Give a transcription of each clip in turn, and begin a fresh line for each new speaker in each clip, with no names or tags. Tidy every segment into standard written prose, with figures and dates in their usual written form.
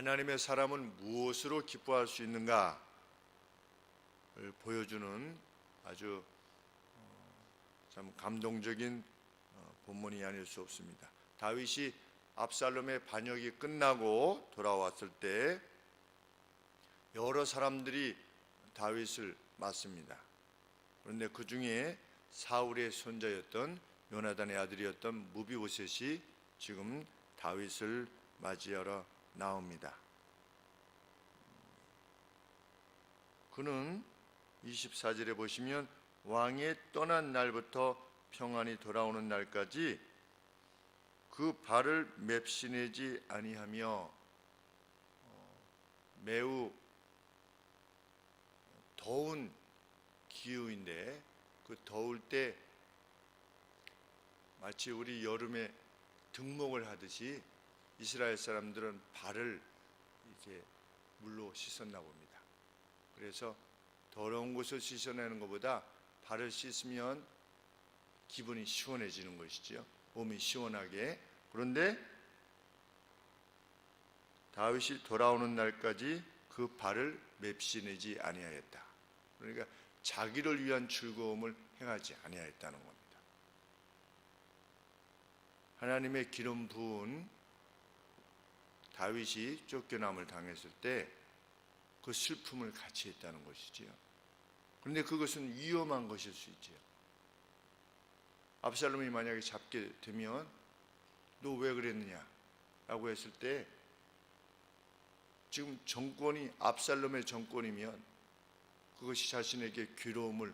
하나님의 사람은 무엇으로 기뻐할 수 있는가를 보여주는 아주 참 감동적인 본문이 아닐 수 없습니다. 다윗이 압살롬의 반역이 끝나고 돌아왔을 때 여러 사람들이 다윗을 맞습니다. 그런데 그 중에 사울의 손자였던 요나단의 아들이었던 무비보셋이 지금 다윗을 맞이하러 나옵니다. 그는 24절에 보시면 왕이 떠난 날부터 평안히 돌아오는 날까지 그 발을 맵시내지 아니하며 매우 더운 기후인데 그 더울 때 마치 우리 여름에 등목을 하듯이 이스라엘 사람들은 발을 이렇게 물로 씻었나 봅니다. 그래서 더러운 곳을 씻어내는 것보다 발을 씻으면 기분이 시원해지는 것이지요. 몸이 시원하게. 그런데 다윗이 돌아오는 날까지 그 발을 맵시내지 아니하였다. 그러니까 자기를 위한 즐거움을 행하지 아니하였다는 겁니다. 하나님의 기름 부은 다윗이 쫓겨남을 당했을 때 그 슬픔을 같이 했다는 것이지요. 그런데 그것은 위험한 것일 수 있지요. 압살롬이 만약에 잡게 되면 너 왜 그랬느냐 라고 했을 때 지금 정권이 압살롬의 정권이면 그것이 자신에게 괴로움을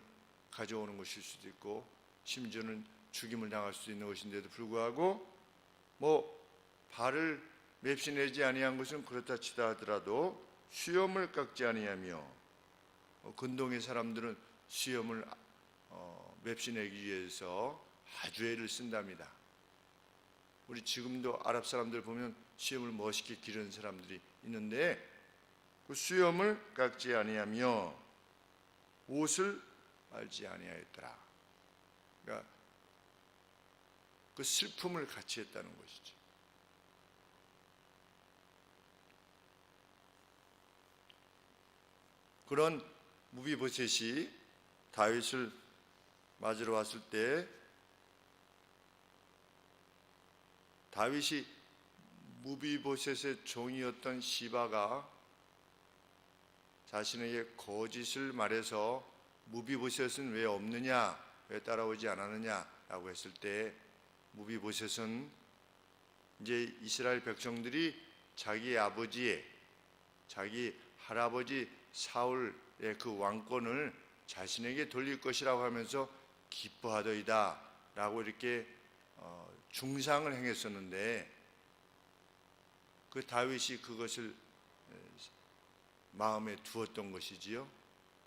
가져오는 것일 수도 있고 심지어는 죽임을 당할 수도 있는 것인데도 불구하고 발을 맵시내지 아니한 것은 그렇다 치다 하더라도 수염을 깎지 아니하며 근동의 사람들은 수염을 맵시내기 위해서 아주 애를 쓴답니다. 우리 지금도 아랍 사람들 보면 수염을 멋있게 기르는 사람들이 있는데 그 수염을 깎지 아니하며 옷을 빨지 아니하였더라. 그러니까 그 슬픔을 같이 했다는 것이죠. 그런 무비보셋이 다윗을 맞으러 왔을 때 다윗이 무비보셋의 종이었던 시바가 자신에게 거짓을 말해서 무비보셋은 왜 없느냐, 왜 따라오지 않았느냐라고 했을 때 무비보셋은 이제 이스라엘 백성들이 자기 아버지의 자기 할아버지 사울의 그 왕권을 자신에게 돌릴 것이라고 하면서 기뻐하더이다 라고 이렇게 중상을 행했었는데 그 다윗이 그것을 마음에 두었던 것이지요.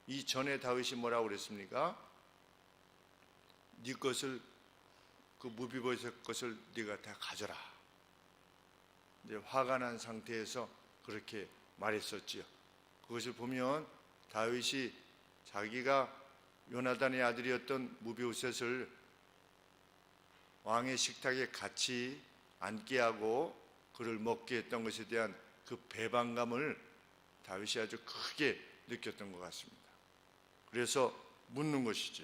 이 전에 다윗이 뭐라고 그랬습니까? 네 것을 그 무비보셋 것을 네가 다 가져라. 이제 화가 난 상태에서 그렇게 말했었지요. 그것을 보면 다윗이 자기가 요나단의 아들이었던 무비보셋을 왕의 식탁에 같이 앉게 하고 그를 먹게 했던 것에 대한 그 배반감을 다윗이 아주 크게 느꼈던 것 같습니다. 그래서 묻는 것이죠.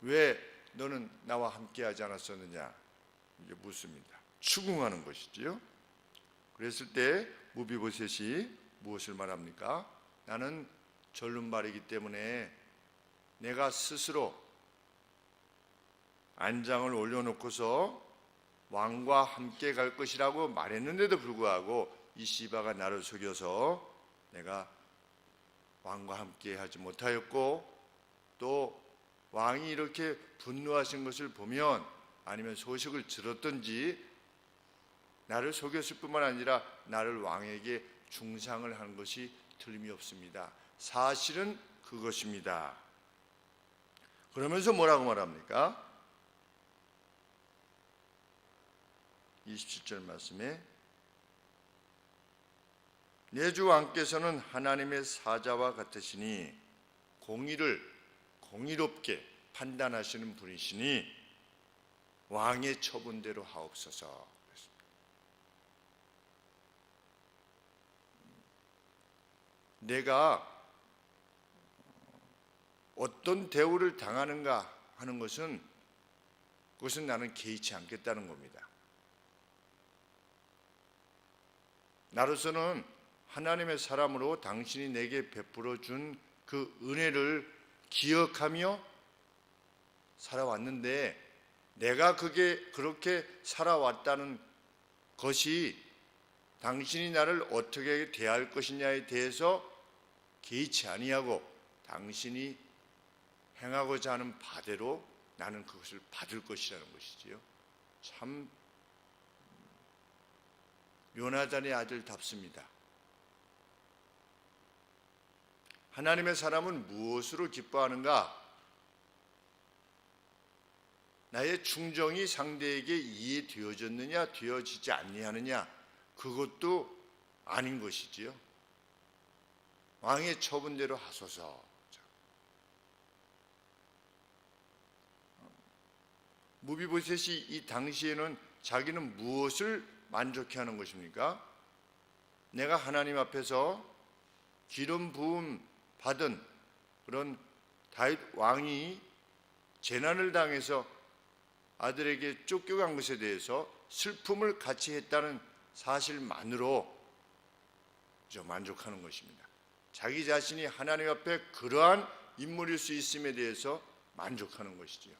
왜 너는 나와 함께 하지 않았었느냐? 이게 묻습니다. 추궁하는 것이지요. 그랬을 때 무비보셋이 무엇을 말합니까? 나는 절름발이기 때문에 내가 스스로 안장을 올려놓고서 왕과 함께 갈 것이라고 말했는데도 불구하고 이 시바가 나를 속여서 내가 왕과 함께 하지 못하였고 또 왕이 이렇게 분노하신 것을 보면 아니면 소식을 들었든지 나를 속였을 뿐만 아니라 나를 왕에게 중상을 한 것이 틀림이 없습니다. 사실은 그것입니다. 그러면서 뭐라고 말합니까? 27절 말씀에 내 주 왕께서는 하나님의 사자와 같으시니 공의를 공의롭게 판단하시는 분이시니 왕의 처분대로 하옵소서. 내가 어떤 대우를 당하는가 하는 것은 그것은 나는 개의치 않겠다는 겁니다. 나로서는 하나님의 사람으로 당신이 내게 베풀어 준 그 은혜를 기억하며 살아왔는데, 내가 그렇게 살아왔다는 것이 당신이 나를 어떻게 대할 것이냐에 대해서 개의치 아니하고 당신이 행하고자 하는 바대로 나는 그것을 받을 것이라는 것이지요. 참 요나단의 아들답습니다. 하나님의 사람은 무엇으로 기뻐하는가? 나의 충정이 상대에게 이해되어졌느냐 되어지지 아니하느냐, 그것도 아닌 것이지요. 왕의 처분대로 하소서. 무비보셋이 이 당시에는 자기는 무엇을 만족해하는 것입니까? 내가 하나님 앞에서 기름 부음 받은 그런 다윗 왕이 재난을 당해서 아들에게 쫓겨간 것에 대해서 슬픔을 같이 했다는 사실만으로 만족하는 것입니다. 자기 자신이 하나님 앞에 그러한 인물일 수 있음에 대해서 만족하는 것이지요.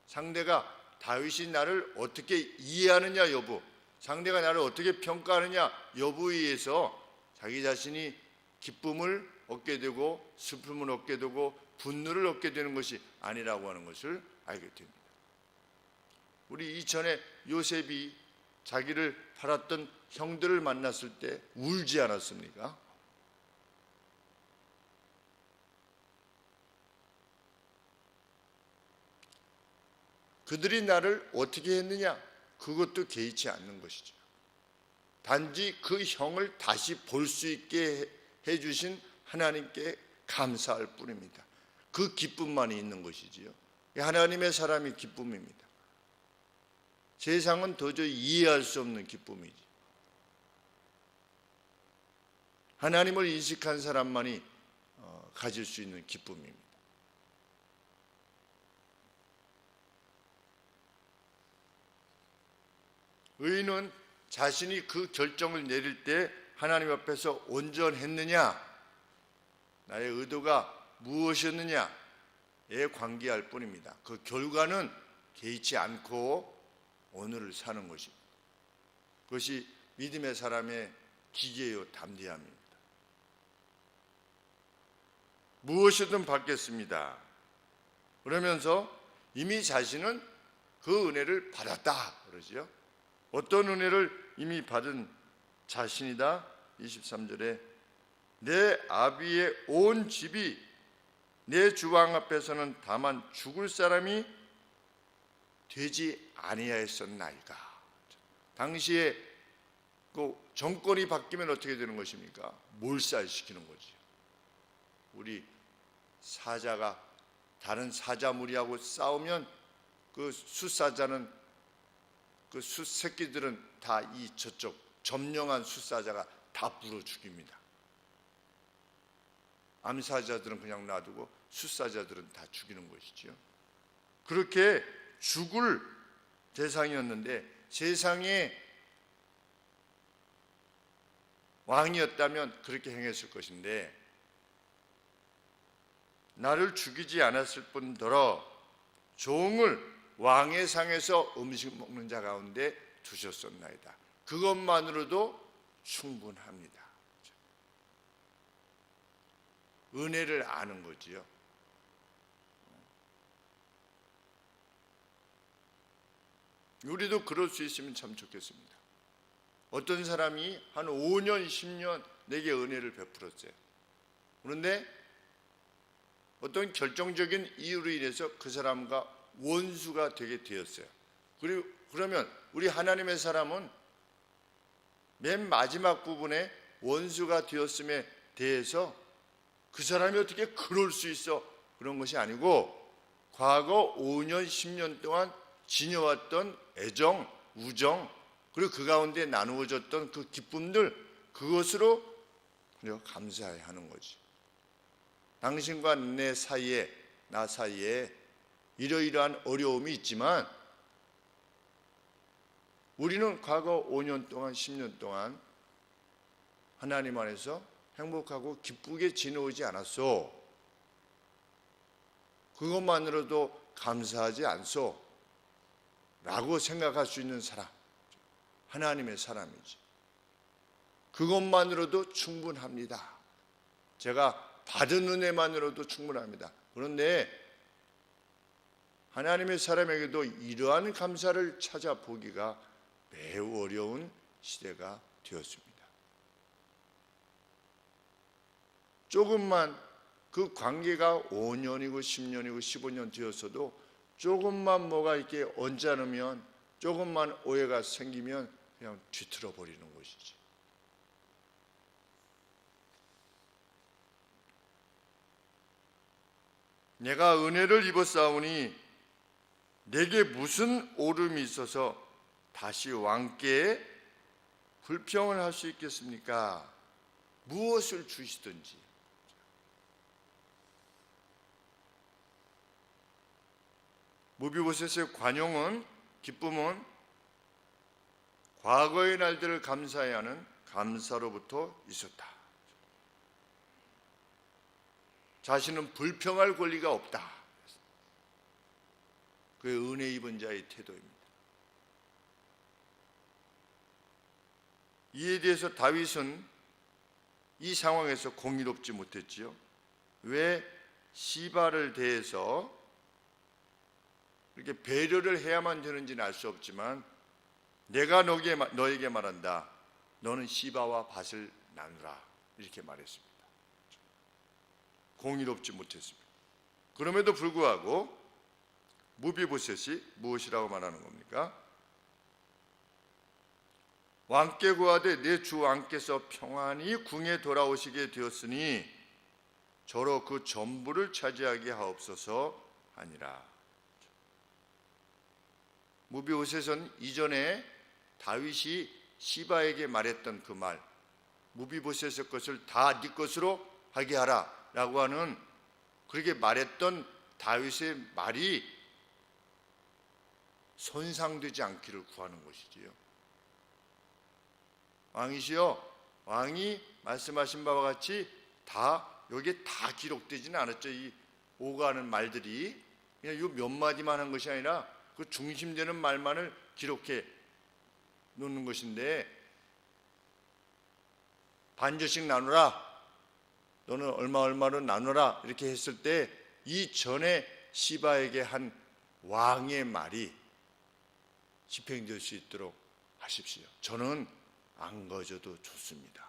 상대가 다윗이 나를 어떻게 이해하느냐 여부, 상대가 나를 어떻게 평가하느냐 여부에 의해서 자기 자신이 기쁨을 얻게 되고 슬픔을 얻게 되고 분노를 얻게 되는 것이 아니라고 하는 것을 알게 됩니다. 우리 이전에 요셉이 자기를 팔았던 형들을 만났을 때 울지 않았습니까? 그들이 나를 어떻게 했느냐, 그것도 개의치 않는 것이죠. 단지 그 형을 다시 볼 수 있게 해주신 하나님께 감사할 뿐입니다. 그 기쁨만이 있는 것이지요. 하나님의 사람이 기쁨입니다. 세상은 도저히 이해할 수 없는 기쁨이지. 하나님을 인식한 사람만이 가질 수 있는 기쁨입니다. 의인은 자신이 그 결정을 내릴 때 하나님 앞에서 온전했느냐, 나의 의도가 무엇이었느냐에 관계할 뿐입니다. 그 결과는 개의치 않고 오늘을 사는 것입니다. 그것이 믿음의 사람의 기계요 담대함입니다. 무엇이든 받겠습니다. 그러면서 이미 자신은 그 은혜를 받았다 그러지요. 어떤 은혜를 이미 받은 자신이다. 23절에 내 아비의 온 집이 내 주왕 앞에서는 다만 죽을 사람이 되지 아니하였었나이까. 당시에 그 정권이 바뀌면 어떻게 되는 것입니까? 몰살시키는 거죠. 우리 사자가 다른 사자 무리하고 싸우면 그 숫사자는 그 숫새끼들은 다 이 저쪽 점령한 숫사자가 다 불어 죽입니다. 암사자들은 그냥 놔두고 숫사자들은 다 죽이는 것이죠. 그렇게 죽을 대상이었는데 세상에 왕이었다면 그렇게 행했을 것인데 나를 죽이지 않았을 뿐더러 종을 왕의 상에서 음식 먹는 자 가운데 두셨었나이다. 그것만으로도 충분합니다. 은혜를 아는 거지요. 우리도 그럴 수 있으면 참 좋겠습니다. 어떤 사람이 한 5년, 10년 내게 은혜를 베풀었어요. 그런데 어떤 결정적인 이유로 인해서 그 사람과 원수가 되게 되었어요. 그러면 우리 하나님의 사람은 맨 마지막 부분에 원수가 되었음에 대해서 그 사람이 어떻게 그럴 수 있어? 그런 것이 아니고 과거 5년, 10년 동안 지녀왔던 애정, 우정, 그리고 그 가운데 나누어졌던 그 기쁨들, 그것으로 그리고 감사해야 하는 거지. 당신과 내 사이에, 나 사이에 이러이러한 어려움이 있지만 우리는 과거 5년 동안 10년 동안 하나님 안에서 행복하고 기쁘게 지내오지 않았소. 그것만으로도 감사하지 않소 라고 생각할 수 있는 사람, 하나님의 사람이지. 그것만으로도 충분합니다. 제가 받은 은혜만으로도 충분합니다. 그런데 하나님의 사람에게도 이러한 감사를 찾아보기가 매우 어려운 시대가 되었습니다. 조금만 그 관계가 5년이고 10년이고 15년 되었어도 조금만 뭐가 이렇게 언짢으면, 조금만 오해가 생기면 그냥 뒤틀어 버리는 것이지. 내가 은혜를 입었사오니 내게 무슨 오름이 있어서 다시 왕께 불평을 할 수 있겠습니까? 무엇을 주시든지. 무비보셋의 관용은, 기쁨은 과거의 날들을 감사해야 하는 감사로부터 있었다. 자신은 불평할 권리가 없다. 그의 은혜 입은 자의 태도입니다. 이에 대해서 다윗은 이 상황에서 공의롭지 못했지요. 왜 시바를 대해서 이렇게 배려를 해야만 되는지는 알 수 없지만, 내가 너에게 말한다. 너는 시바와 밭을 나누라. 이렇게 말했습니다. 공의롭지 못했습니다. 그럼에도 불구하고 무비보셋이 무엇이라고 말하는 겁니까? 왕께 구하되 내 주 왕께서 평안히 궁에 돌아오시게 되었으니 저로 그 전부를 차지하게 하옵소서 하니라. 무비보셋은 이전에 다윗이 시바에게 말했던 그 말, 무비보셋의 것을 다 네 것으로 하게 하라 라고 하는, 그렇게 말했던 다윗의 말이 손상되지 않기를 구하는 것이지요. 왕이시여, 왕이 말씀하신 바와 같이 여기에 다 기록되지는 않았죠. 이 오가는 말들이 그냥 이 몇 마디만 한 것이 아니라 그 중심되는 말만을 기록해 놓는 것인데, 반절씩 나누라, 너는 얼마를 나누라 이렇게 했을 때 이 전에 시바에게 한 왕의 말이 집행될 수 있도록 하십시오. 저는 안 가져도 좋습니다.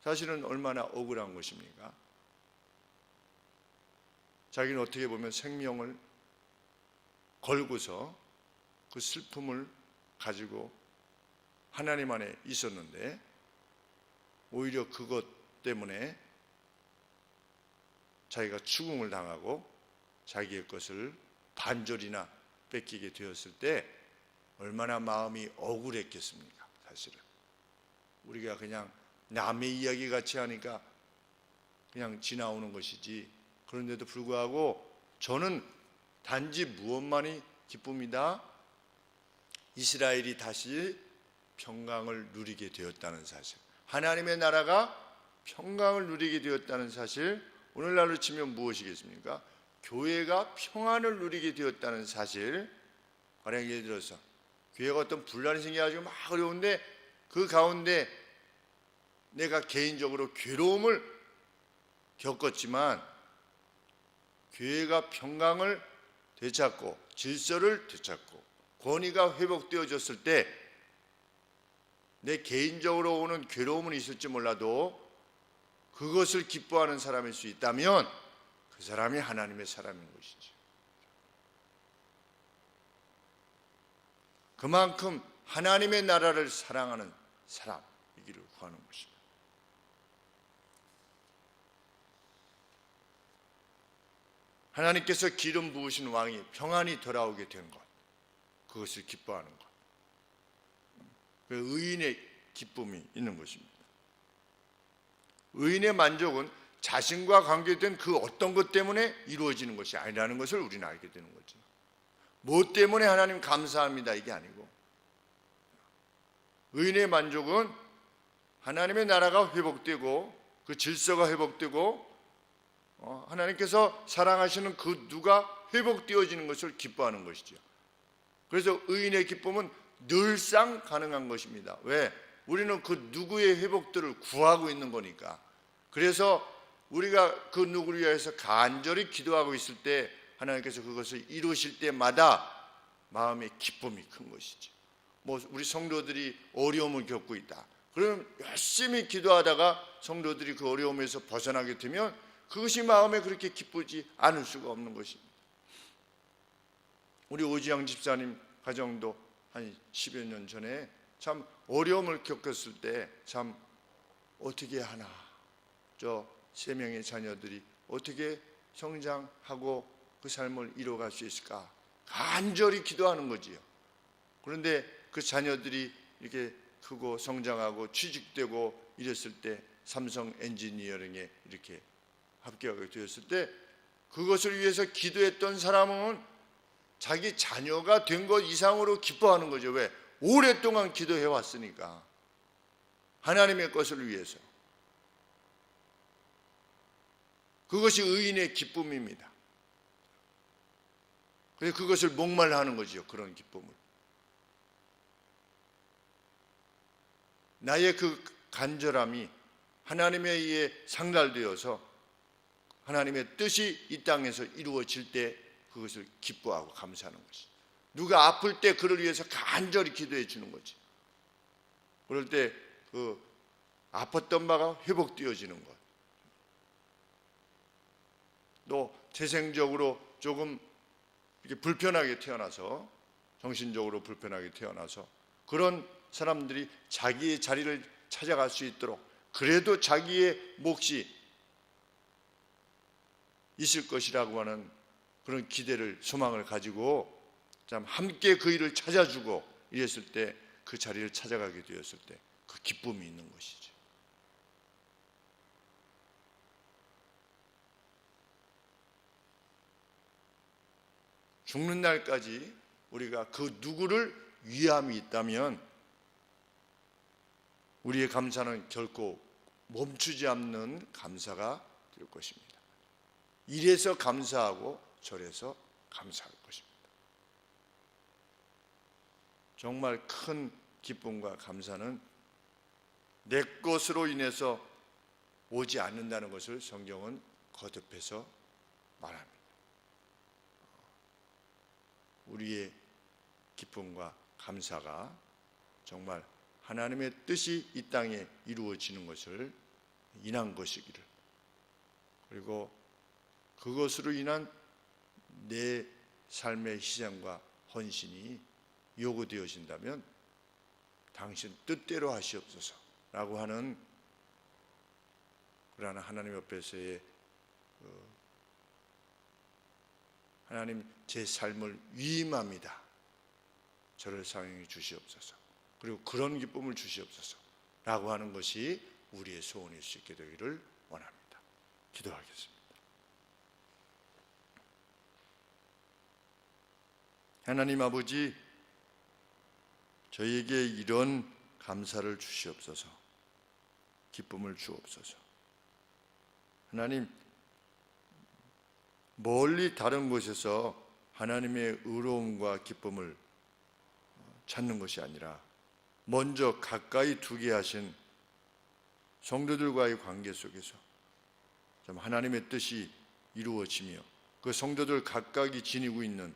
사실은 얼마나 억울한 것입니까? 자기는 어떻게 보면 생명을 걸고서 그 슬픔을 가지고 하나님 안에 있었는데, 오히려 그것 때문에 자기가 추궁을 당하고 자기의 것을 반절이나 뺏기게 되었을 때 얼마나 마음이 억울했겠습니까? 사실은 우리가 그냥 남의 이야기 같이 하니까 그냥 지나오는 것이지, 그런데도 불구하고 저는 단지 무엇만이 기쁩니다. 이스라엘이 다시 평강을 누리게 되었다는 사실, 하나님의 나라가 평강을 누리게 되었다는 사실, 오늘날로 치면 무엇이겠습니까? 교회가 평안을 누리게 되었다는 사실. 가령 예를 들어서 교회가 어떤 분란이 생겨가지고 막 어려운데 그 가운데 내가 개인적으로 괴로움을 겪었지만 교회가 평강을 되찾고 질서를 되찾고 권위가 회복되어졌을 때 내 개인적으로 오는 괴로움은 있을지 몰라도 그것을 기뻐하는 사람일 수 있다면 그 사람이 하나님의 사람인 것이죠. 그만큼 하나님의 나라를 사랑하는 사람이기를 구하는 것입니다. 하나님께서 기름 부으신 왕이 평안히 돌아오게 된 것, 그것을 기뻐하는 것. 그 의인의 기쁨이 있는 것입니다. 의인의 만족은 자신과 관계된 그 어떤 것 때문에 이루어지는 것이 아니라는 것을 우리는 알게 되는 거죠. 무엇 때문에 하나님 감사합니다 이게 아니고, 의인의 만족은 하나님의 나라가 회복되고 그 질서가 회복되고 하나님께서 사랑하시는 그 누가 회복되어지는 것을 기뻐하는 것이죠. 그래서 의인의 기쁨은 늘상 가능한 것입니다. 왜? 우리는 그 누구의 회복들을 구하고 있는 거니까. 그래서 우리가 그 누구를 위해서 간절히 기도하고 있을 때 하나님께서 그것을 이루실 때마다 마음의 기쁨이 큰 것이죠. 우리 성도들이 어려움을 겪고 있다. 그러면 열심히 기도하다가 성도들이 그 어려움에서 벗어나게 되면 그것이 마음에 그렇게 기쁘지 않을 수가 없는 것입니다. 우리 오지영 집사님 가정도 한 10여 년 전에 참 어려움을 겪었을 때 참 어떻게 하나, 저 3명의 자녀들이 어떻게 성장하고 그 삶을 이뤄갈 수 있을까 간절히 기도하는 거지요. 그런데 그 자녀들이 이렇게 크고 성장하고 취직되고 이랬을 때 삼성 엔지니어링에 이렇게 합격하게 되었을 때 그것을 위해서 기도했던 사람은 자기 자녀가 된 것 이상으로 기뻐하는 거죠. 왜? 오랫동안 기도해 왔으니까. 하나님의 것을 위해서. 그것이 의인의 기쁨입니다. 그래서 그것을 목말라 하는 거죠. 그런 기쁨을. 나의 그 간절함이 하나님에 의해 상달되어서 하나님의 뜻이 이 땅에서 이루어질 때 그것을 기뻐하고 감사하는 것이. 누가 아플 때 그를 위해서 간절히 기도해 주는 거지. 그럴 때 그 아팠던 바가 회복되어지는 것. 또 재생적으로 조금 이렇게 불편하게 태어나서, 정신적으로 불편하게 태어나서 그런 사람들이 자기의 자리를 찾아갈 수 있도록, 그래도 자기의 몫이 있을 것이라고 하는 그런 기대를, 소망을 가지고 참 함께 그 일을 찾아주고 이랬을 때, 그 자리를 찾아가게 되었을 때 그 기쁨이 있는 것이죠. 죽는 날까지 우리가 그 누구를 위함이 있다면 우리의 감사는 결코 멈추지 않는 감사가 될 것입니다. 이래서 감사하고 저래서 감사할 것입니다. 정말 큰 기쁨과 감사는 내 것으로 인해서 오지 않는다는 것을 성경은 거듭해서 말합니다. 우리의 기쁨과 감사가 정말 하나님의 뜻이 이 땅에 이루어지는 것을 인한 것이기를, 그리고 그것으로 인한 내 삶의 희생과 헌신이 요구되어진다면 당신 뜻대로 하시옵소서 라고 하는 그러나 하나님 옆에서의 하나님, 제 삶을 위임합니다. 저를 사용해 주시옵소서. 그리고 그런 기쁨을 주시옵소서 라고 하는 것이 우리의 소원일 수 있게 되기를 원합니다. 기도하겠습니다. 하나님 아버지, 저희에게 이런 감사를 주시옵소서. 기쁨을 주옵소서. 하나님, 멀리 다른 곳에서 하나님의 의로움과 기쁨을 찾는 것이 아니라 먼저 가까이 두게 하신 성도들과의 관계 속에서 좀 하나님의 뜻이 이루어지며 그 성도들 각각이 지니고 있는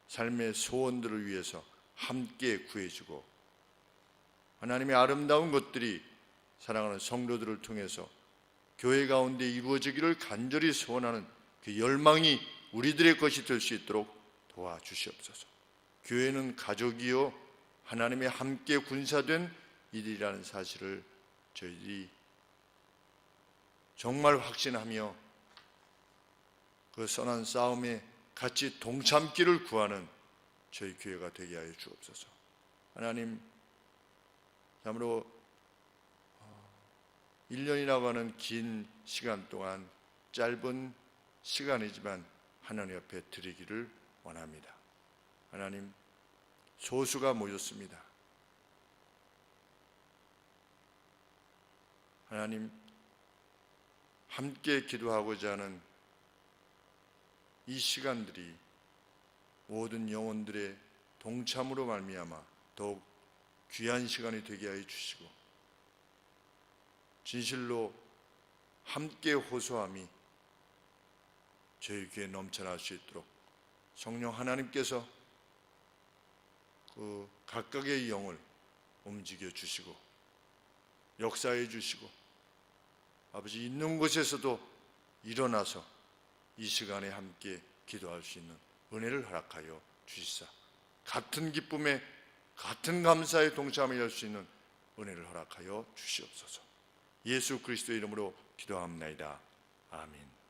삶의 소원들을 위해서 함께 구해주고, 하나님의 아름다운 것들이 사랑하는 성도들을 통해서 교회 가운데 이루어지기를 간절히 소원하는 그 열망이 우리들의 것이 될 수 있도록 도와주시옵소서. 교회는 가족이요 하나님의 함께 군사된 일이라는 사실을 저희들이 정말 확신하며 그 선한 싸움에 같이 동참기를 구하는 저희 교회가 되게 하여 주옵소서. 하나님, 참으로 1년이라고 하는 긴 시간 동안 짧은 시간이지만 하나님 앞에 드리기를 원합니다. 하나님, 소수가 모였습니다. 하나님, 함께 기도하고자 하는 이 시간들이 모든 영혼들의 동참으로 말미암아 더욱 귀한 시간이 되게 하여 주시고, 진실로 함께 호소함이 저희 귀에 넘쳐날 수 있도록 성령 하나님께서 그 각각의 영을 움직여 주시고 역사해 주시고, 아버지 있는 곳에서도 일어나서 이 시간에 함께 기도할 수 있는 은혜를 허락하여 주시사, 같은 기쁨에 같은 감사에 동참할 수 있는 은혜를 허락하여 주시옵소서. 예수 그리스도의 이름으로 기도합나이다. 아멘.